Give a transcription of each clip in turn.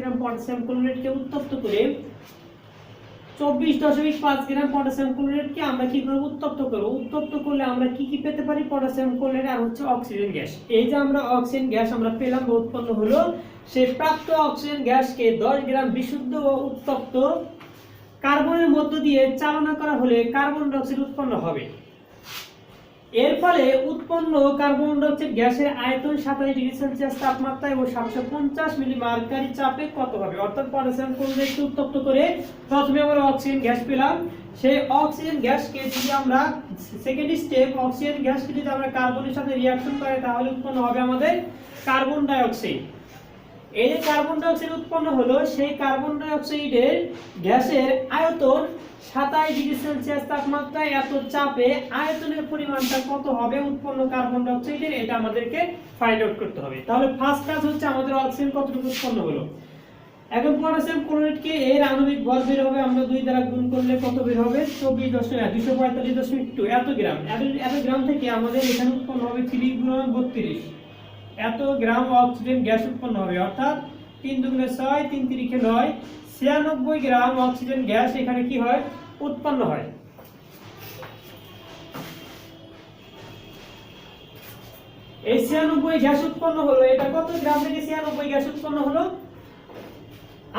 গ্রাম potassium ক্লোরাইডকে উত্তপ্ত করে 24.5 গ্রাম potassium ক্লোরাইডকে আমরা কি করব, উত্তপ্ত করব। উত্তপ্ত করলে আমরা কি কি পেতে পারি, পটাশিয়াম ক্লোরাইড আর হচ্ছে অক্সিজেন গ্যাস। এই যে আমরা অক্সিজেন গ্যাস আমরা পেলাম বা উৎপন্ন হলো, সেই প্রাপ্ত অক্সিজেন গ্যাসকে 10 গ্রাম বিশুদ্ধ ও উত্তপ্ত কার্বনের মধ্য দিয়ে চালনা করা হলে কার্বন ডাই অক্সাইড উৎপন্ন হবে। এর ফলে উৎপন্ন কার্বন ডাই অক্সাইড গ্যাসের আয়তন 27 ডিগ্রি সেলসিয়াস তাপমাত্রায় ও 750 মিলি মার্কারি চাপে কত হবে। অর্থাৎ পটাশিয়াম ক্লোরাইডকে উত্তপ্ত করে প্রথমে আমরা অক্সিজেন গ্যাস পেলাম, সেই অক্সিজেন গ্যাসকে যদি আমরা সেকেন্ড স্টেপ অক্সিজেন গ্যাসকে যদি আমরা কার্বনের সাথে রিঅ্যাকশন করি তাহলে উৎপন্ন হবে আমাদের কার্বন ডাই অক্সাইড। এই যে কার্বন ডাই অক্সাইড উৎপন্ন হলো, সেই কার্বন ডাই অক্সাইডের গ্যাসের আয়তন 27 ডিগ্রি সেলসিয়াস তাপমাত্রায় এত চাপে আয়তনের পরিমাণটা কত হবে উৎপন্ন কার্বন ডাই অক্সাইডের, এটা আমাদেরকে ফাইন্ড আউট করতে হবে। তাহলে ফার্স্ট কাজ হচ্ছে আমাদের অক্সিজেন কতটুকু উৎপন্ন হলো। এখন পটাশিয়াম ক্লোরাইডকে এর আণবিক ভর বের হবে, আমরা 2 দ্বারা গুণ করলে কত বের হবে, 245.2 এত গ্রাম। এত গ্রাম থেকে আমাদের এখানে উৎপন্ন হবে 3 গুণন 32 এত গ্রাম অক্সিজেন গ্যাস উৎপন্ন হবে। অর্থাৎ 3 দুগুণে 6, 3 তিরিখে 9, 96 গ্রাম অক্সিজেন গ্যাস এখানে কি হয়, উৎপন্ন হয়। এই 96 গ্যাস উৎপন্ন হলো, এটা কত গ্রাম থেকে 96 গ্যাস উৎপন্ন হলো,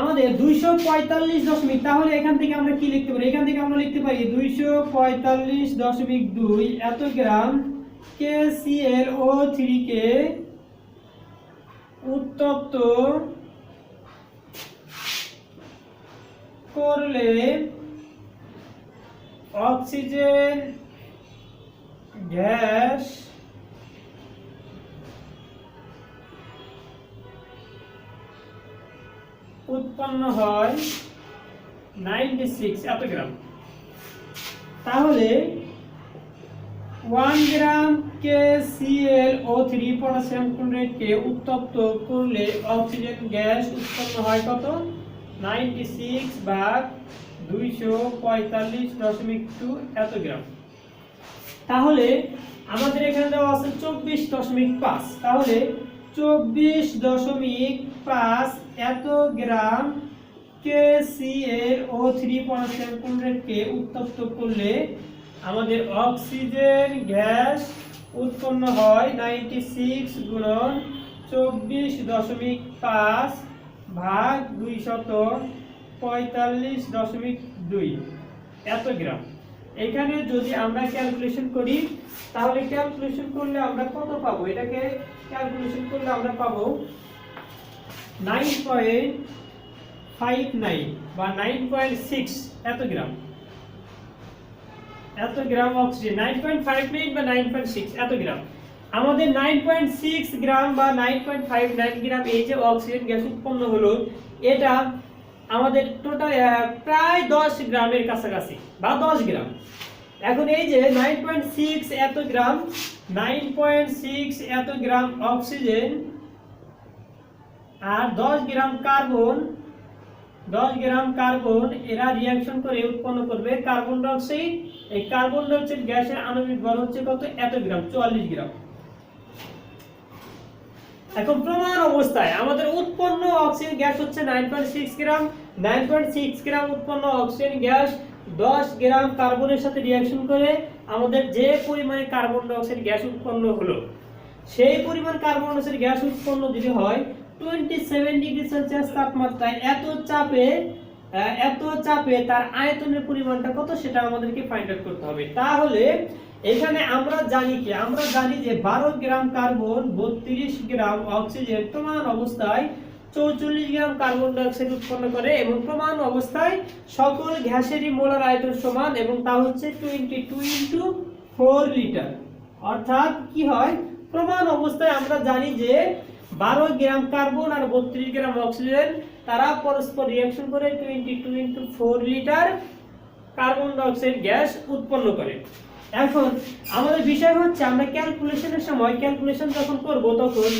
আমাদের 245 তাহলে এখান থেকে আমরা কি লিখতে পারি, এখান থেকে আমরা লিখতে পারি 245.2 এত গ্রাম KClO3 কে উত্তপ্ত করলে অক্সিজেন গ্যাস উৎপন্ন হয় 96 এত গ্রাম। তাহলে 1 গ্রাম KClO3 পটাশিয়াম ক্লোরাইডকে উত্তপ্ত করলে অক্সিজেন গ্যাস উৎপন্ন হয় কত, 96 ভাগ 245.2 এত গ্রাম। তাহলে আমাদের এখানে দেওয়া আছে 24.5, তাহলে 24.5 এত গ্রাম KClO3 পটাশিয়াম ক্লোরাইডকে উত্তপ্ত করলে আমাদের অক্সিজেন গ্যাস উৎপন্ন হয় 96 গুণন 24.5 ভাগ 245.2 এত গ্রাম। এখানে যদি আমরা ক্যালকুলেশন করি তাহলে ক্যালকুলেশন করলে আমরা কত পাবো, এটাকে ক্যালকুলেশন করলে আমরা পাবো 9.59 বা 9.6 এত গ্রাম। এত গ্রাম অক্সিজেন 9.59 বা 9.6 এত গ্রাম। আমাদের 9.6 গ্রাম বা 9.59 গ্রাম এই যে অক্সিজেন গ্যাস উৎপন্ন হলো, এটা আমাদের টোটাল প্রায় 10 গ্রামের কাছাকাছি বা 10 গ্রাম। এখন এই যে 9.6 এত গ্রাম, 9.6 এত গ্রাম অক্সিজেন আর 10 গ্রাম কার্বন, 10 গ্রাম কার্বন এরা রিঅ্যাকশন করে উৎপন্ন করবে কার্বন ডাই অক্সাইড। এই কার্বন ডাই অক্সাইড গ্যাসের আণবিক ভর হচ্ছে কত, এত গ্রাম, 44 গ্রাম। এখন প্রমাণ অবস্থায় আমাদের উৎপন্ন অক্সিজেন গ্যাস হচ্ছে 9.6 গ্রাম। 9.6 গ্রাম উৎপন্ন অক্সিজেন গ্যাস 10 গ্রাম কার্বনের সাথে রিঅ্যাকশন করে আমাদের যে পরিমাণে কার্বন ডাই অক্সাইড গ্যাস উৎপন্ন হলো, সেই পরিমাণ কার্বন ডাই অক্সাইড গ্যাস উৎপন্ন যদি হয় 27 ডিগ্রি সেলসিয়াস তাপমাত্রায় এত চাপে তার আয়তনের পরিমাণটা কত সেটা আমাদেরকে ফাইন্ড আউট করতে হবে। তাহলে এখানে আমরা জানি কি, আমরা জানি যে 12 গ্রাম কার্বন 32 গ্রাম অক্সিজেন প্রমাণ অবস্থায় 44 গ্রাম কার্বন ডাই অক্সাইড উৎপন্ন করে এবং প্রমাণ অবস্থায় সকল গ্যাসেরই মোলার আয়তন সমান এবং তা হচ্ছে 22 × 4 লিটার। অর্থাৎ কি হয়, প্রমাণ অবস্থায় আমরা জানি যে 12 গ্রাম কার্বন আর 32 গ্রাম অক্সিজেন তারা পরস্পর রিঅ্যাকশন করে 22 × 4 litre carbon die oxide gas উৎপন্ন করে। এখন আমাদের বিষয় হচ্ছে আমরা ক্যালকুলেশনের সময় ক্যালকুলেশন যখন করব তখন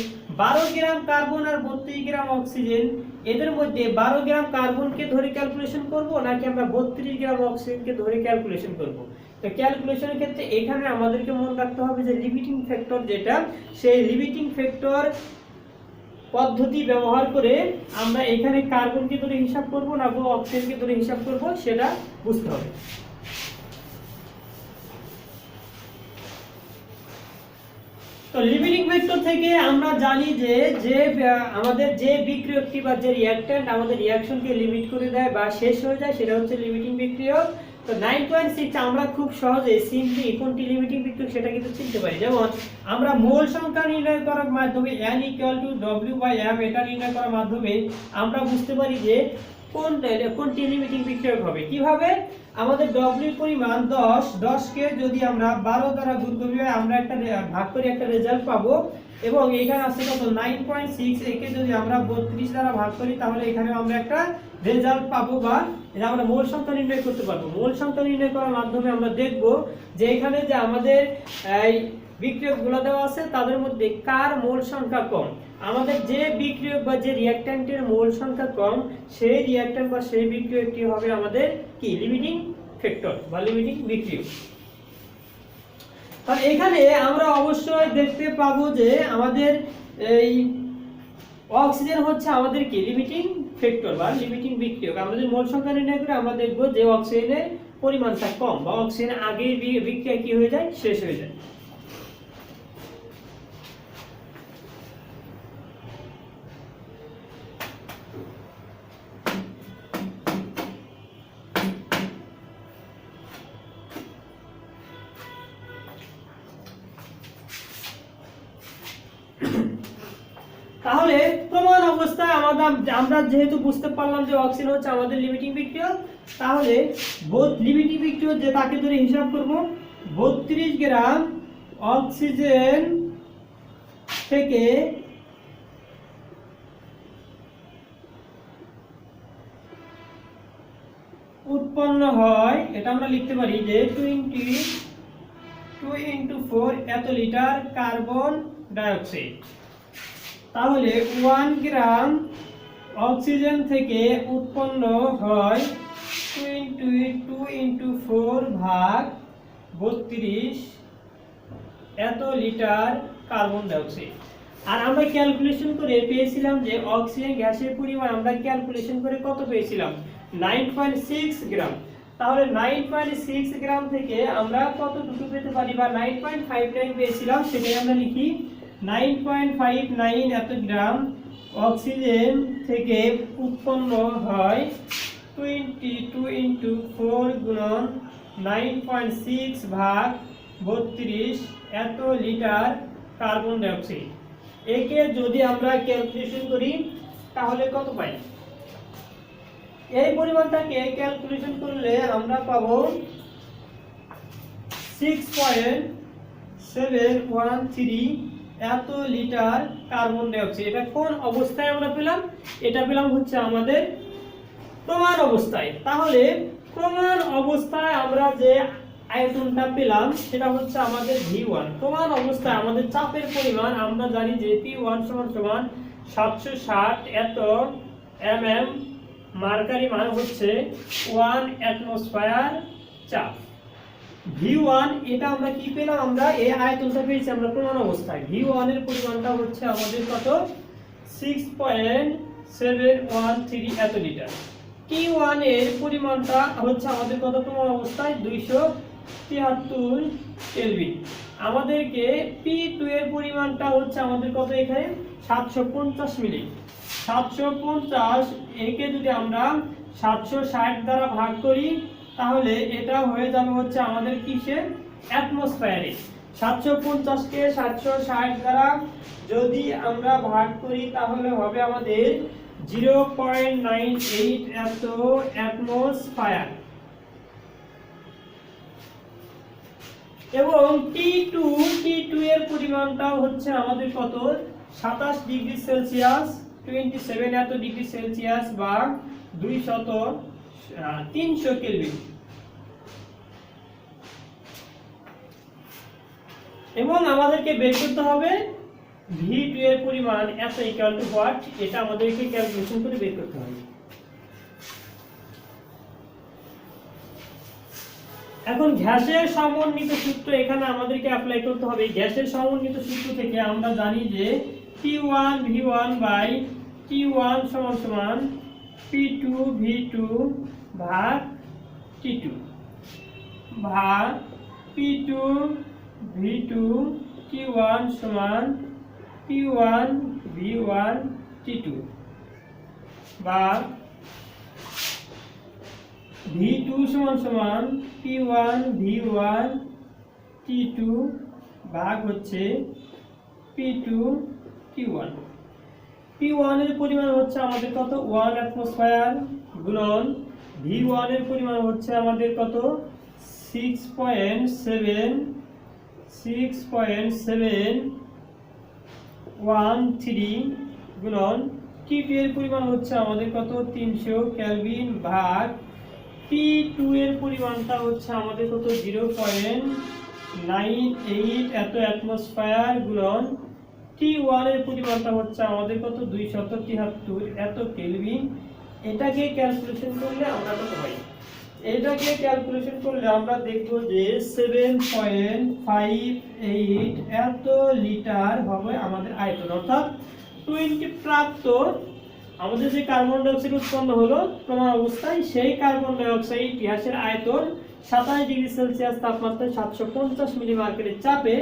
12 গ্রাম কার্বন আর 32 গ্রাম অক্সিজেন এদের মধ্যে 12 গ্রাম কার্বনকে ধরে ক্যালকুলেশন করব নাকি আমরা 32 গ্রাম অক্সিজেনকে ধরে ক্যালকুলেশন করব। তো ক্যালকুলেশনের ক্ষেত্রে এখানে আমাদেরকে মনে রাখতে হবে যে লিমিটিং ফ্যাক্টর যেটা, সেই লিমিটিং ফ্যাক্টর পদ্ধতি ব্যবহার করে আমরা এখানে কার্বনকে ধরে হিসাব করব না অক্সিজেনকে ধরে হিসাব করব সেটা বুঝতে হবে। তো লিমিটিং ভেক্টর থেকে আমরা জানি যে আমাদের যে বিক্রিয়কটি বা যে রিঅ্যাকট্যান্ট আমাদের রিঅ্যাকশনকে লিমিট করে দেয় বা শেষ হয়ে যায় সেটা হচ্ছে লিমিটিং বিক্রিয়ক। তো 9.6 আমরা খুব সহজে সিম্পলি কোনটি লিমিটিং বিক্রিয়ক সেটা কিন্তু চিনতে পারি। যেমন আমরা মোল সংখ্যা নির্ণয় করার মাধ্যমে n = W/m এটা নির্ণয় করার মাধ্যমে আমরা বুঝতে পারি যে কোনটি লিমিটিং বিক্রিয়ক হবে। কিভাবে? আমাদের W এর পরিমাণ 10 কে যদি আমরা 12 দ্বারা গুণ করি আমরা একটা ভাগ করে একটা রেজাল্ট পাবো, এবং এখানে আছে কত 9.6 একে যদি আমরা 32 দ্বারা ভাগ করি তাহলে এখানে আমরা একটা রেজাল্ট পাবো বা এটা আমরা মোল সংখ্যা নির্ণয় করতে পারবো। মোল সংখ্যা নির্ণয় করার মাধ্যমে আমরা দেখব যে এখানে যে আমাদের এই বিক্রিয়কগুলো দেওয়া আছে তাদের মধ্যে কার মোল সংখ্যা কম। আমাদের যে বিক্রিয়ক বা যে রিঅ্যাকট্যান্টের মোল সংখ্যা কম সেই রিঅ্যাকট্যান্ট বা সেই বিক্রিয়কটি হবে আমাদের কি লিমিটিং ফ্যাক্টর বা লিমিটিং বিক্রিয়ক। তাহলে এখানে আমরা অবশ্যই দেখতে পাবো যে আমাদের এই অক্সিজেন হচ্ছে আমাদের কি লিমিটিং ফ্যাক্টর বা লিমিটিং বিক্রিয়ক। আমাদের মোল সংখ্যা নির্ণয় করে আমরা দেখব যে অক্সিজেনের পরিমাণটা কম বা অক্সিজেন আগেই বিক্রিয়া কি হয়ে যায় শেষ হয়ে যায়। তাহলে প্রমাণ অবস্থায় আমরা যেহেতু বুঝতে পারলাম যে অক্সিজেন হচ্ছে আমাদের লিমিটিং বিক্রিয়ক, তাহলে লিমিটিং বিক্রিয়ক যে তাকে ধরে হিসাব করব 32 গ্রাম অক্সিজেন থেকে উৎপন্ন হয়, এটা আমরা লিখতে পারি যে 22 × 4 এত লিটার কার্বন ডাইঅক্সাইড। তাহলে 1 গ্রাম অক্সিজেন থেকে উৎপন্ন হয় 22 × 4 ভাগ 32 এত লিটার কার্বন ডাইঅক্সাইড। আর আমরা ক্যালকুলেশন করে পেয়েছিলাম যে অক্সিজেন গ্যাসের পরিমাণ আমরা ক্যালকুলেশন করে কত পেয়েছিলাম 9.6 গ্রাম। তাহলে 9.6 গ্রাম থেকে আমরা কতটুকু পেতে পারি বা 9.59 পেয়েছিলাম, সেটাই আমরা লিখি 9.59 এত গ্রাম অক্সিজেন থেকে উৎপন্ন হয় 22 × 4 গুণন 9.6 ভাগ 32 এত লিটার কার্বন ডাইঅক্সাইড। একে যদি আমরা ক্যালকুলেশন করি তাহলে কত পাই? এই পরিমাণটাকে ক্যালকুলেশন করলে আমরা পাবো 6.713 এত লিটার কার্বন ডাইঅক্সাইড। এটা কোন অবস্থায় আমরা পেলাম? এটা পেলাম হচ্ছে আমাদের প্রমাণ অবস্থায়। তাহলে প্রমাণ অবস্থায় আমরা যে আয়তনটা পেলাম সেটা হচ্ছে আমাদের V1। প্রমাণ অবস্থায় আমাদের চাপের পরিমাণ আমরা জানি যে P1 = 760 এত mm, মার্কারি মান হচ্ছে 1 অ্যাটমসফিয়ার চাপ। V1 এটা আমরা কি পেলাম? আমরা এই আয়তনটা পেয়েছি আমরা প্রমাণ অবস্থায়। V1 এর পরিমাণটা হচ্ছে আমাদের কত 6.713 এত লিটার। T1 এর পরিমাণটা হচ্ছে আমাদের কত প্রমাণ অবস্থায় 273 কেলভিন। আমাদেরকে P2 এর পরিমাণটা হচ্ছে আমাদের কত এখানে 750 মিলি। 750 একে যদি আমরা 760 দ্বারা ভাগ করি তাহলে এটা হয়ে যাবে হচ্ছে আমাদের কিসে অ্যাটমসফিয়ারে। 750 কে 760 দ্বারা যদি আমরা ভাগ করি তাহলে হবে আমাদের 0.98 এত অ্যাটমসফিয়ার। এবং T2 এর পরিমাণটা হচ্ছে আমাদের কত 27 ডিগ্রি সেলসিয়াস 27 এত ডিগ্রি সেলসিয়াস বা 300 কেলভিন। এবং আমাদেরকে বের করতে হবে V2 এর পরিমাণ এত ইকুয়াল টু হোয়াট, এটা আমাদেরকে ক্যালকুলেশন করে বের করতে হবে। এখন গ্যাসের সমন্বিত সূত্র এখানে আমাদেরকে অ্যাপ্লাই করতে হবে। গ্যাসের সমন্বিত সূত্র থেকে আমরা জানি যে P T1 V1 by T1 সমান সমান P2 V2 ভাগ T2 ভাগ P2 V2 T1 সমান P1 V1 T2 বা V2 সমান সমান P1 V1 T2 ভাগ হচ্ছে P2 T1। P1 এর পরিমাণ হচ্ছে আমাদের কত 1 অ্যাটমসফিয়ার গুণন V1 এর পরিমাণ হচ্ছে আমাদের কত 6.713 গুণন T2 এর পরিমাণ হচ্ছে আমাদের কত 300 কেলভিন ভাগ P2 এর পরিমাণটা হচ্ছে আমাদের কত 0.98 এত অ্যাটমসফিয়ার গুণন T1 এর পরিমাণটা হচ্ছে আমাদের কত 273 এত কেলভিন। এটাকে ক্যালকুলেশন করলে আমরা কত হয়, এটাকে ক্যালকুলেশন করলে আমরা দেখব যে 7.58 এত লিটার হবে আমাদের আয়তন, অর্থাৎ 20 প্রাপ্ত আমাদের যে কার্বন ডাই অক্সাইড উৎপন্ন হলো প্রমাণ অবস্থায়, সেই কার্বন ডাই অক্সাইড গ্যাসের আয়তন 27 ডিগ্রি সেলসিয়াস তাপমাত্রায় 750 মিলি মার্কেটের চাপে